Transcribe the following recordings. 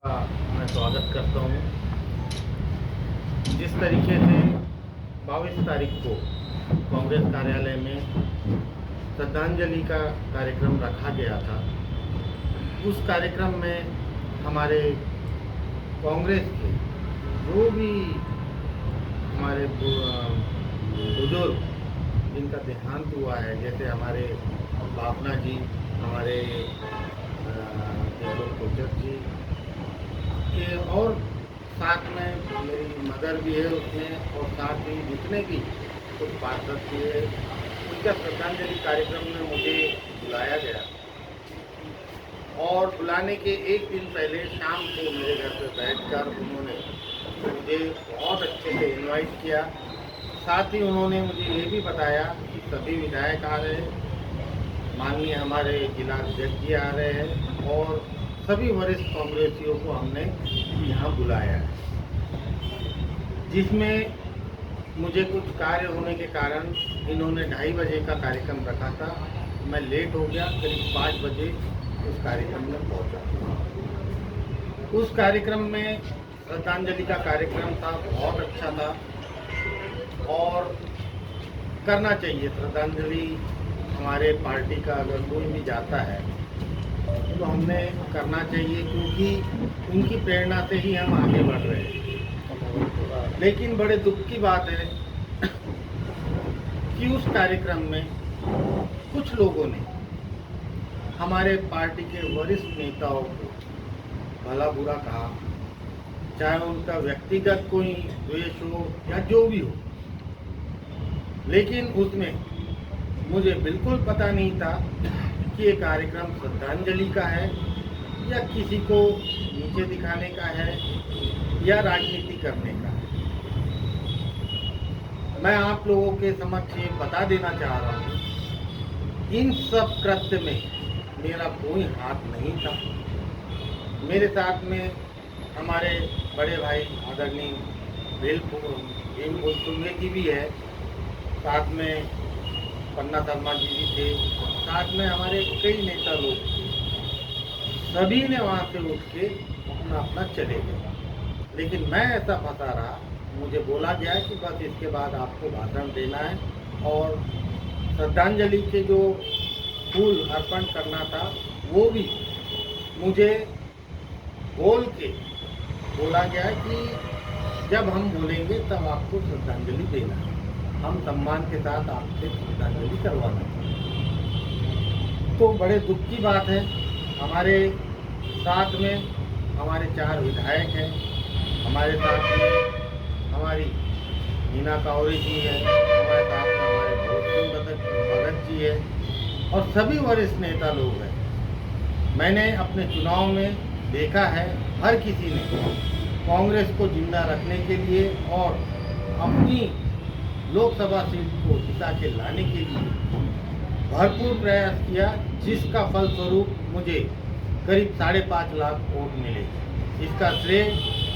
का मैं स्वागत करता हूँ। जिस तरीके से 22 तारीख को कांग्रेस कार्यालय में श्रद्धांजलि का कार्यक्रम रखा गया था, उस कार्यक्रम में हमारे कांग्रेस के जो भी हमारे बुजुर्ग जिनका देहांत हुआ है, जैसे हमारे बापना जी, हमारे देवलोक कोचर जी के, और साथ में मेरी मदर भी है उसमें, और साथ ही जितने भी कुछ पार्षद थे, उनका श्रद्धांजलि कार्यक्रम में मुझे बुलाया गया। और बुलाने के एक दिन पहले शाम को मेरे घर पर बैठकर उन्होंने मुझे बहुत अच्छे से इनवाइट किया। साथ ही उन्होंने मुझे ये भी बताया कि सभी विधायक आ रहे हैं, माननीय हमारे जिला अध्यक्ष जी आ रहे हैं, और सभी वरिष्ठ कांग्रेसियों को हमने यहाँ बुलाया है। जिसमें मुझे कुछ कार्य होने के कारण इन्होंने 2:30 बजे का कार्यक्रम रखा था। मैं लेट हो गया, करीब 5 बजे उस कार्यक्रम में पहुँचा। उस कार्यक्रम में श्रद्धांजलि का कार्यक्रम था, बहुत अच्छा था और करना चाहिए श्रद्धांजलि। हमारे पार्टी का अगर कोई भी जाता है तो हमने करना चाहिए, क्योंकि उनकी प्रेरणा से ही हम आगे बढ़ रहे हैं। लेकिन बड़े दुख की बात है कि उस कार्यक्रम में कुछ लोगों ने हमारे पार्टी के वरिष्ठ नेताओं को भला बुरा कहा, चाहे उनका व्यक्तिगत कोई द्वेष हो या जो भी हो। लेकिन उसमें मुझे बिल्कुल पता नहीं था कि ये कार्यक्रम श्रद्धांजलि का है या किसी को नीचे दिखाने का है या राजनीति करने का है। मैं आप लोगों के समक्ष ये बता देना चाह रहा हूँ, इन सब कृत्य में मेरा कोई हाथ नहीं था। मेरे साथ में हमारे बड़े भाई आदरणीय भीम जी भी है, साथ में पन्ना शर्मा जी भी थे, साथ में हमारे कई नेता लोग, सभी ने वहाँ से उठ के अपना अपना चले गए। लेकिन मैं ऐसा फंसा रहा, मुझे बोला गया कि बस इसके बाद आपको भाषण देना है और श्रद्धांजलि के जो फूल अर्पण करना था वो भी मुझे बोल के बोला गया कि जब हम बोलेंगे तब आपको श्रद्धांजलि देना है, हम सम्मान के साथ आपसे श्रद्धांजलि करवाना है। तो बड़े दुख की बात है, हमारे साथ में हमारे 4 विधायक हैं, हमारे साथ में हमारी हीना कावरे जी है, हमारे साथ में हमारे भगत जी है, और सभी वरिष्ठ नेता लोग हैं। मैंने अपने चुनाव में देखा है, हर किसी ने कांग्रेस को जिंदा रखने के लिए और अपनी लोकसभा सीट को जिता के लाने के लिए भरपूर प्रयास किया, जिसका फलस्वरूप मुझे करीब 5.5 लाख वोट मिले। इसका श्रेय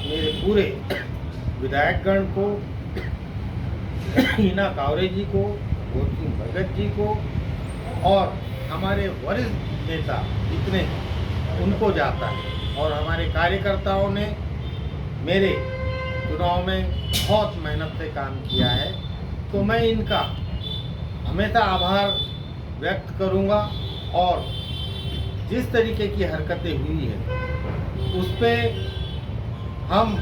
मेरे पूरे विधायकगण को, हीना कावरे जी को, भगत जी को, और हमारे वरिष्ठ नेता जितने उनको जाता है, और हमारे कार्यकर्ताओं ने मेरे चुनाव में बहुत मेहनत से काम किया है। तो मैं इनका हमेशा आभार व्यक्त करूंगा, और जिस तरीके की हरकतें हुई है उस पे हम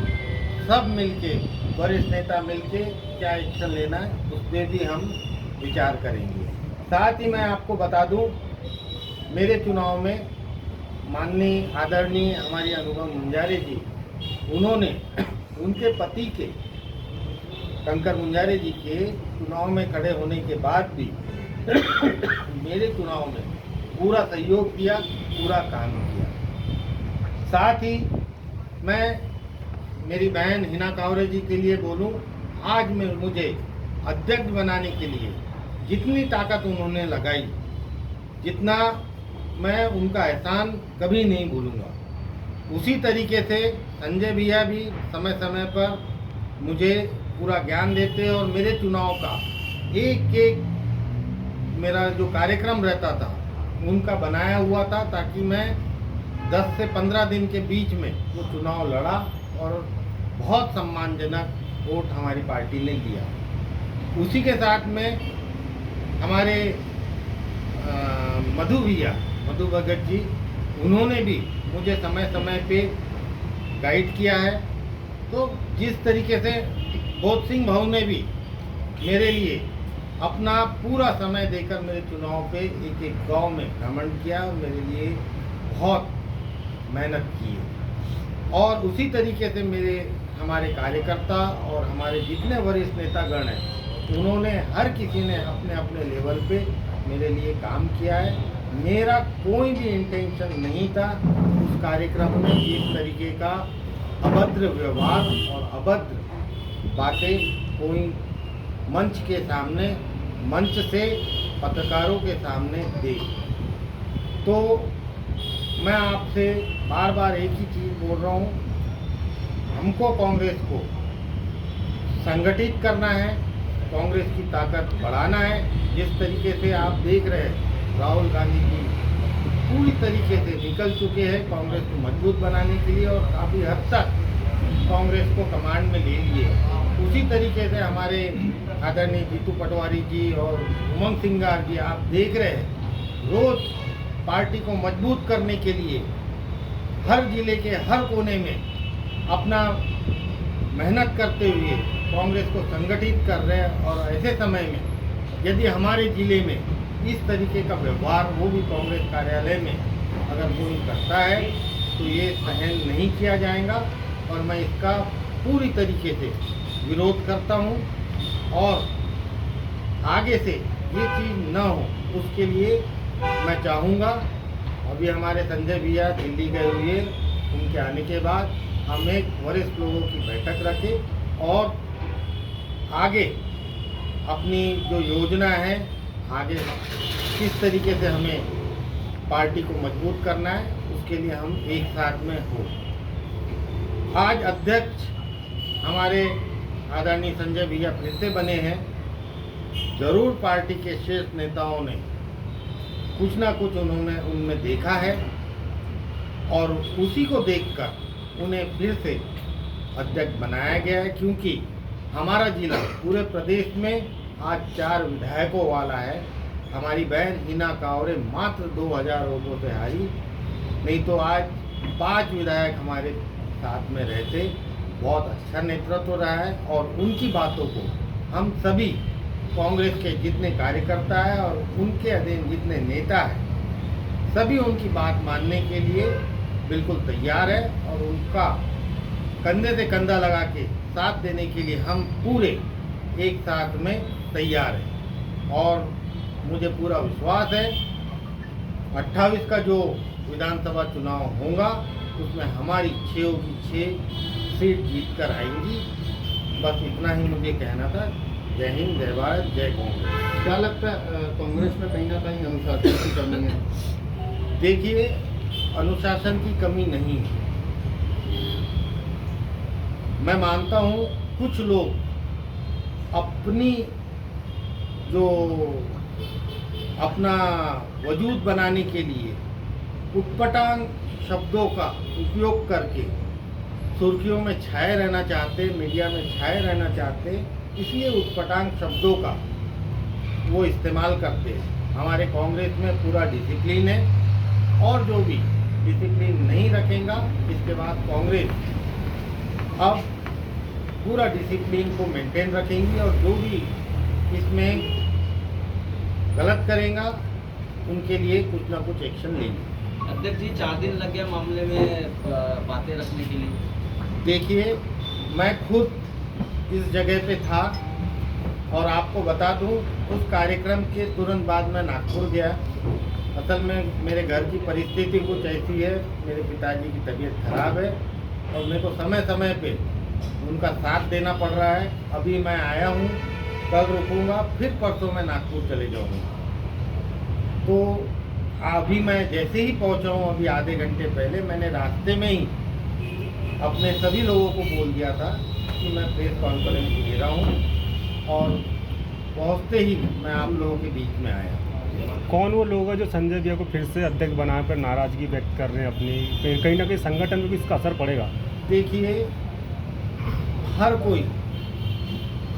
सब मिलके, वरिष्ठ नेता मिलके क्या एक्शन लेना है उस पर भी हम विचार करेंगे। साथ ही मैं आपको बता दूं, मेरे चुनाव में माननीय आदरणीय हमारी अनुभव मुंजारे जी, उन्होंने उनके पति के शंकर मुंजारे जी के चुनाव में खड़े होने के बाद भी मेरे चुनाव में पूरा सहयोग किया, पूरा काम किया। साथ ही मैं मेरी बहन हीना कावरे जी के लिए बोलूं, आज में मुझे अध्यक्ष बनाने के लिए जितनी ताकत उन्होंने लगाई, जितना मैं उनका एहसान कभी नहीं भूलूंगा। उसी तरीके से संजय भैया भी समय समय पर मुझे पूरा ज्ञान देते, और मेरे चुनाव का एक एक मेरा जो कार्यक्रम रहता था उनका बनाया हुआ था, ताकि मैं 10 से 15 दिन के बीच में वो चुनाव लड़ा और बहुत सम्मानजनक वोट हमारी पार्टी ने लिया। उसी के साथ में हमारे मधु भगत जी, उन्होंने भी मुझे समय समय पे गाइड किया है। तो जिस तरीके से बोध सिंह भाऊ ने भी मेरे लिए अपना पूरा समय देकर मेरे चुनाव पे एक एक गांव में भ्रमण किया, मेरे लिए बहुत मेहनत की है। और उसी तरीके से हमारे कार्यकर्ता और हमारे जितने वरिष्ठ नेतागण हैं, उन्होंने हर किसी ने अपने अपने लेवल पे मेरे लिए काम किया है। मेरा कोई भी इंटेंशन नहीं था उस कार्यक्रम में इस तरीके का अभद्र व्यवहार और अभद्र बातें कोई मंच के सामने, मंच से पत्रकारों के सामने दे। तो मैं आपसे बार बार एक ही चीज़ बोल रहा हूँ, हमको कांग्रेस को संगठित करना है, कांग्रेस की ताकत बढ़ाना है। जिस तरीके से आप देख रहे हैं राहुल गांधी जी पूरी तरीके से निकल चुके हैं कांग्रेस को मजबूत बनाने के लिए और काफ़ी हद तक कांग्रेस को कमांड में ले लिए। उसी तरीके से हमारे आदरणीय जीतू पटवारी जी और उमंग सिंगार जी, आप देख रहे हैं रोज पार्टी को मजबूत करने के लिए हर जिले के हर कोने में अपना मेहनत करते हुए कांग्रेस को संगठित कर रहे हैं। और ऐसे समय में यदि हमारे जिले में इस तरीके का व्यवहार वो भी कांग्रेस कार्यालय में अगर कोई करता है तो ये सहन नहीं किया जाएगा और मैं इसका पूरी तरीके से विरोध करता हूँ। और आगे से ये चीज़ न हो उसके लिए मैं चाहूँगा, अभी हमारे संजय भैया दिल्ली गए हुए, उनके आने के बाद हम एक वरिष्ठ लोगों की बैठक रखें और आगे अपनी जो योजना है, आगे किस तरीके से हमें पार्टी को मजबूत करना है, उसके लिए हम एक साथ में हो। आज अध्यक्ष हमारे आदरणीय संजय भैया फिर से बने हैं। जरूर पार्टी के शीर्ष नेताओं ने कुछ ना कुछ उन्होंने उनमें देखा है और उसी को देखकर उन्हें फिर से अध्यक्ष बनाया गया है। क्योंकि हमारा जिला पूरे प्रदेश में आज 4 विधायकों वाला है। हमारी बहन हिना कावरे मात्र 2000 वोटों से हारी, नहीं तो आज 5 विधायक हमारे साथ में रहते। बहुत अच्छा नेतृत्व रहा है और उनकी बातों को हम सभी कांग्रेस के जितने कार्यकर्ता हैं और उनके अधीन जितने नेता हैं, सभी उनकी बात मानने के लिए बिल्कुल तैयार है और उनका कंधे से कंधा लगा के साथ देने के लिए हम पूरे एक साथ में तैयार हैं। और मुझे पूरा विश्वास है 28 का जो विधानसभा चुनाव होगा उसमें हमारी 6 की 6 सीट जीत कर आएंगी। बस इतना ही मुझे कहना था। जय हिंद, जय भारत, जय कांग्रेस। क्या लगता है कांग्रेस में कहीं ना कहीं अनुशासन की कमी है? देखिए, अनुशासन की कमी नहीं है। मैं मानता हूँ कुछ लोग अपनी जो अपना वजूद बनाने के लिए उटपटांग शब्दों का उपयोग करके सुर्खियों में छाए रहना चाहते, मीडिया में छाए रहना चाहते, इसलिए उटपटांग शब्दों का वो इस्तेमाल करते हैं। हमारे कांग्रेस में पूरा डिसिप्लिन है और जो भी डिसिप्लिन नहीं रखेगा, इसके बाद कांग्रेस अब पूरा डिसिप्लिन को मेंटेन रखेंगी और जो भी इसमें गलत करेगा उनके लिए कुछ ना कुछ एक्शन लेंगे। अध्यक्ष जी, 4 दिन लग गया मामले में बातें रखने के लिए। देखिए, मैं खुद इस जगह पे था और आपको बता दूं, उस कार्यक्रम के तुरंत बाद मैं नागपुर गया। असल में मेरे घर की परिस्थिति कुछ ऐसी है, मेरे पिताजी की तबीयत खराब है और मेरे को समय समय पे उनका साथ देना पड़ रहा है। अभी मैं आया हूँ, कल रुकूंगा, फिर परसों मैं नागपुर चले जाऊँगा। तो अभी मैं जैसे ही पहुँचा हूँ, अभी आधे घंटे पहले मैंने रास्ते में ही अपने सभी लोगों को बोल दिया था कि मैं प्रेस कॉन्फ्रेंस ले रहा हूँ और पहुँचते ही मैं आप लोगों के बीच में आया। कौन वो लोग हैं जो संजय भैया को फिर से अध्यक्ष बनाने पर नाराजगी व्यक्त कर रहे हैं अपनी, कहीं ना कहीं संगठन में भी इसका असर पड़ेगा? देखिए, हर कोई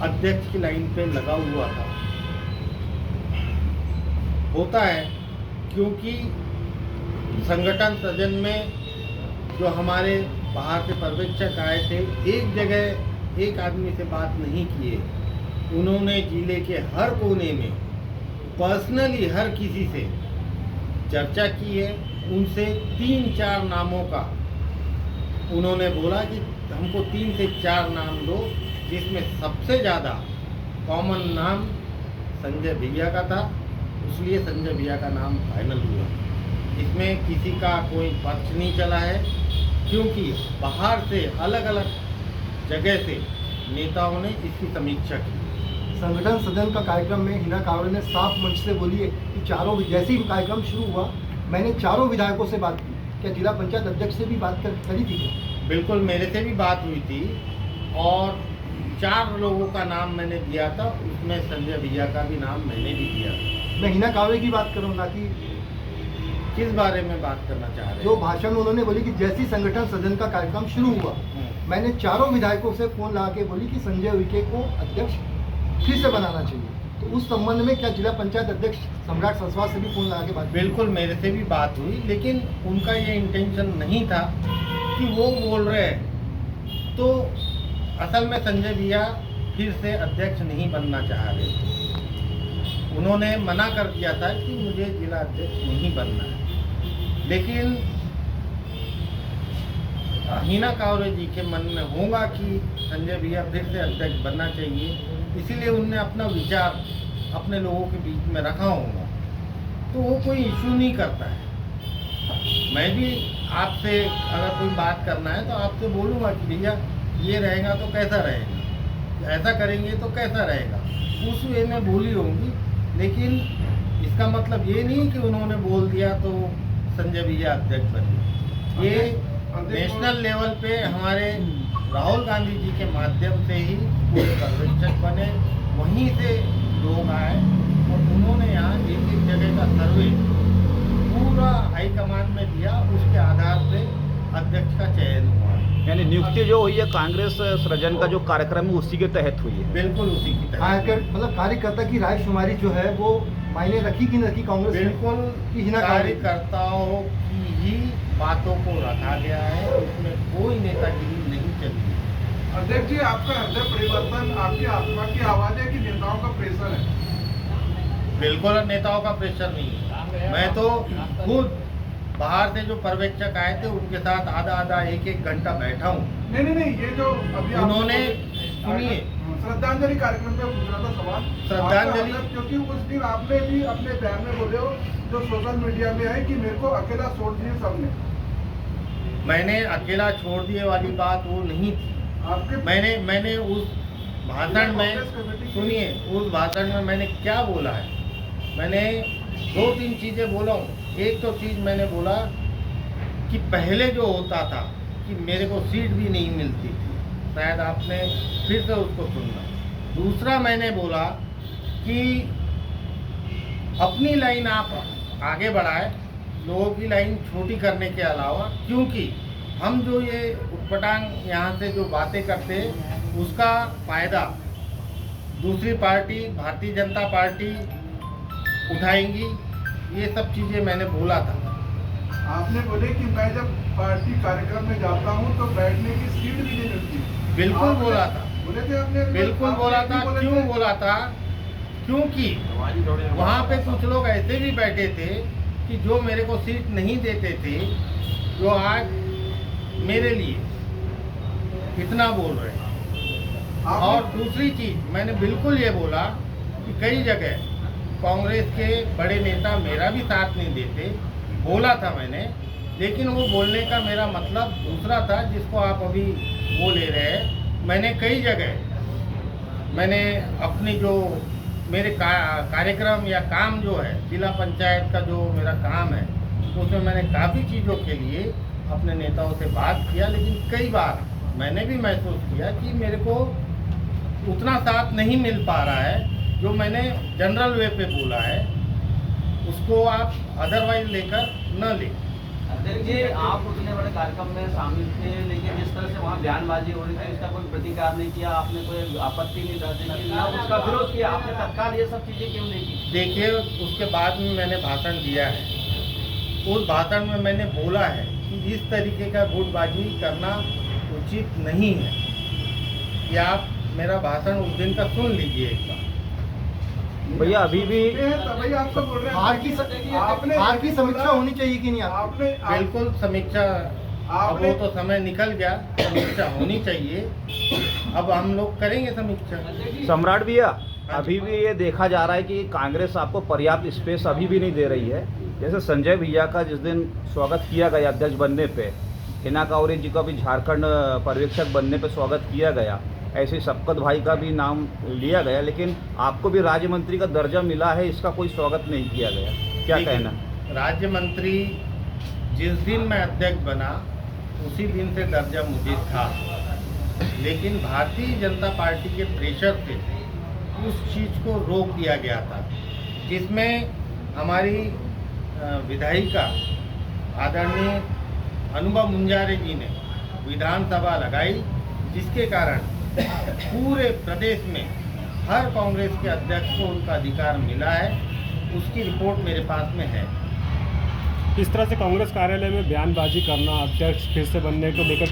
अध्यक्ष की लाइन पे लगा हुआ था, होता है, क्योंकि संगठन सदन में जो हमारे बाहर से पर्यवेक्षक आए थे, एक जगह एक आदमी से बात नहीं किए, उन्होंने जिले के हर कोने में पर्सनली हर किसी से चर्चा की है। उनसे 3-4 नामों का उन्होंने बोला कि हमको 3 से 4 नाम दो, जिसमें सबसे ज़्यादा कॉमन नाम संजय भैया का था, इसलिए संजय भैया का नाम फाइनल हुआ। इसमें किसी का कोई पक्ष नहीं चला है, क्योंकि बाहर से अलग अलग जगह से नेताओं ने इसकी समीक्षा की। संगठन सदन का कार्यक्रम में हिना कांवरे ने साफ मंच से बोली है कि जैसे ही कार्यक्रम शुरू हुआ, मैंने 4 विधायकों से बात की। क्या जिला पंचायत अध्यक्ष से भी बात करी थी? बिल्कुल, मेरे से भी बात हुई थी और 4 लोगों का नाम मैंने दिया था, उसमें संजय भैया का भी नाम मैंने भी दिया था। मैं हिना कांवरे की बात करूँगा कि किस बारे में बात करना चाह रहे हैं? जो भाषण में उन्होंने बोली कि जैसी संगठन सदन का कार्यक्रम शुरू हुआ, मैंने 4 विधायकों से फोन लगा के बोली कि संजय उइके को अध्यक्ष फिर से बनाना चाहिए। तो उस संबंध में क्या जिला पंचायत अध्यक्ष सम्राट ससवाल से भी फोन लगा के बात? बिल्कुल, मेरे से भी बात हुई, लेकिन उनका ये इंटेंशन नहीं था कि वो बोल रहे हैं, तो असल में संजय भैया फिर से अध्यक्ष नहीं बनना चाह रहे थे। उन्होंने मना कर दिया था कि मुझे जिला अध्यक्ष नहीं बनना है, लेकिन हिना कांवरे जी के मन में होगा कि संजय भैया फिर से अध्यक्ष बनना चाहिए, इसीलिए उनने अपना विचार अपने लोगों के बीच में रखा होगा, तो वो कोई इशू नहीं करता है। मैं भी आपसे अगर कोई बात करना है तो आपसे बोलूँगा कि भैया ये रहेगा तो कैसा रहेगा, ऐसा करेंगे तो कैसा रहेगा, उस वे में बोली होंगी। लेकिन इसका मतलब ये नहीं कि उन्होंने बोल दिया तो संजय भैया अध्यक्ष बने। ये नेशनल लेवल पे हमारे राहुल गांधी जी के माध्यम से ही पूरे पर्यवेक्षक बने, वहीं से लोग आए और उन्होंने यहाँ एक जगह का सर्वे पूरा हाईकमान में दिया, उसके आधार पे अध्यक्ष का चयन हुआ। यानी नियुक्ति जो हुई है कांग्रेस सृजन का जो कार्यक्रम है उसी के तहत हुई है? बिल्कुल उसी की तरह। मतलब कार्यकर्ता की रायशुमारी जो है वो मायने रखी कि नहीं कांग्रेस? बिल्कुल, कार्यकर्ताओं की ही बातों को रखा गया है, उसमें कोई नेतागिरी नहीं चली। अध्यक्ष जी, आपका हृदय परिवर्तन आपकी आत्मा की आवाज है कि नेताओं का प्रेशर है? बिल्कुल नेताओं का प्रेशर नहीं है। मैं तो खुद बाहर से जो पर्यवेक्षक आए थे उनके साथ आधा 1-1 घंटा बैठा हूँ। नहीं, ये जो अभी उन्होंने सुनिए, श्रद्धांजलि कार्यक्रम पे पूछ रहा था सवाल, श्रद्धांजलि, क्योंकि उस दिन आपने भी अपने बयान में बोले हो जो सोशल मीडिया में है कि मेरे को अकेला छोड़ दिए सबने। मैंने अकेला छोड़ दिए वाली बात वो नहीं थी। मैंने उस भाषण में, सुनिए, उस भाषण में मैंने क्या बोला है, मैंने 2-3 चीज़ें बोला हूँ। एक तो चीज़ मैंने बोला कि पहले जो होता था कि मेरे को सीट भी नहीं मिलती थी, शायद आपने फिर से उसको सुनना। दूसरा मैंने बोला कि अपनी लाइन आप आगे बढ़ाए, लोगों की लाइन छोटी करने के अलावा, क्योंकि हम जो ये उटपटांग यहाँ से जो बातें करते हैं उसका फ़ायदा दूसरी पार्टी भारतीय जनता पार्टी उठाएंगी। ये सब चीज़ें मैंने बोला था। आपने बोले कि मैं जब पार्टी कार्यक्रम में जाता हूँ तो बैठने की सीट भी नहीं मिलती। बिल्कुल बोला था, बोले थे आपने? बिल्कुल बोला था। क्यों बोला था? क्योंकि वहाँ पे कुछ लोग ऐसे भी बैठे थे कि जो मेरे को सीट नहीं देते थे, जो आज मेरे लिए इतना बोल रहे हैं। और दूसरी चीज़ मैंने बिल्कुल ये बोला कि कई जगह कांग्रेस के बड़े नेता मेरा भी साथ नहीं देते, बोला था मैंने, लेकिन वो बोलने का मेरा मतलब दूसरा था जिसको आप अभी वो ले रहे हैं। मैंने कई जगह मैंने अपनी जो मेरे कार्यक्रम या काम जो है जिला पंचायत का जो मेरा काम है उसमें मैंने काफ़ी चीज़ों के लिए अपने नेताओं से बात किया, लेकिन कई बार मैंने भी महसूस किया कि मेरे को उतना साथ नहीं मिल पा रहा है जो मैंने जनरल वे पे बोला है। उसको आप अदरवाइज लेकर न लें। अध्यक्ष जी, आप उतने बड़े कार्यक्रम में शामिल थे, लेकिन जिस तरह से वहाँ बयानबाजी हो रही थी उसका कोई प्रतिकार नहीं किया, आपने कोई आपत्ति नहीं दर्ज की, ना उसका विरोध किया, आपने तत्काल ये सब चीजें क्यों नहीं की? देखिए, उसके बाद में मैंने भाषण दिया है, उस भाषण में मैंने बोला है कि इस तरीके का गुटबाजी करना उचित नहीं है। कि आप मेरा भाषण उस दिन का सुन लीजिए एक बार। भैया अभी भी तभी आपको बोल रहे हैं हार की समीक्षा होनी चाहिए कि नहीं आपकी? आपने बिल्कुल समीक्षा, अब वो तो समय निकल गया, समीक्षा होनी चाहिए, अब हम लोग करेंगे समीक्षा। सम्राट भैया अभी भी ये देखा जा रहा है कि कांग्रेस आपको पर्याप्त स्पेस अभी भी नहीं दे रही है। जैसे संजय भैया का जिस दिन स्वागत किया गया अध्यक्ष बनने पे, हिना कांवरे जी का भी झारखंड पर्यवेक्षक बनने पे स्वागत किया गया, ऐसे शफकत भाई का भी नाम लिया गया, लेकिन आपको भी राज्य मंत्री का दर्जा मिला है, इसका कोई स्वागत नहीं किया गया, क्या कहना? राज्य मंत्री जिस दिन मैं अध्यक्ष बना उसी दिन से दर्जा मुझे था, लेकिन भारतीय जनता पार्टी के प्रेशर से उस चीज़ को रोक दिया गया था, जिसमें हमारी विधायिका आदरणीय अनुभव मुंजारे जी ने विधानसभा लगाई, जिसके कारण पूरे प्रदेश में हर कांग्रेस के अध्यक्ष को उनका अधिकार मिला है। उसकी रिपोर्ट मेरे पास में है। इस तरह से कांग्रेस कार्यालय में बयानबाजी करना अध्यक्ष फिर से बनने को लेकर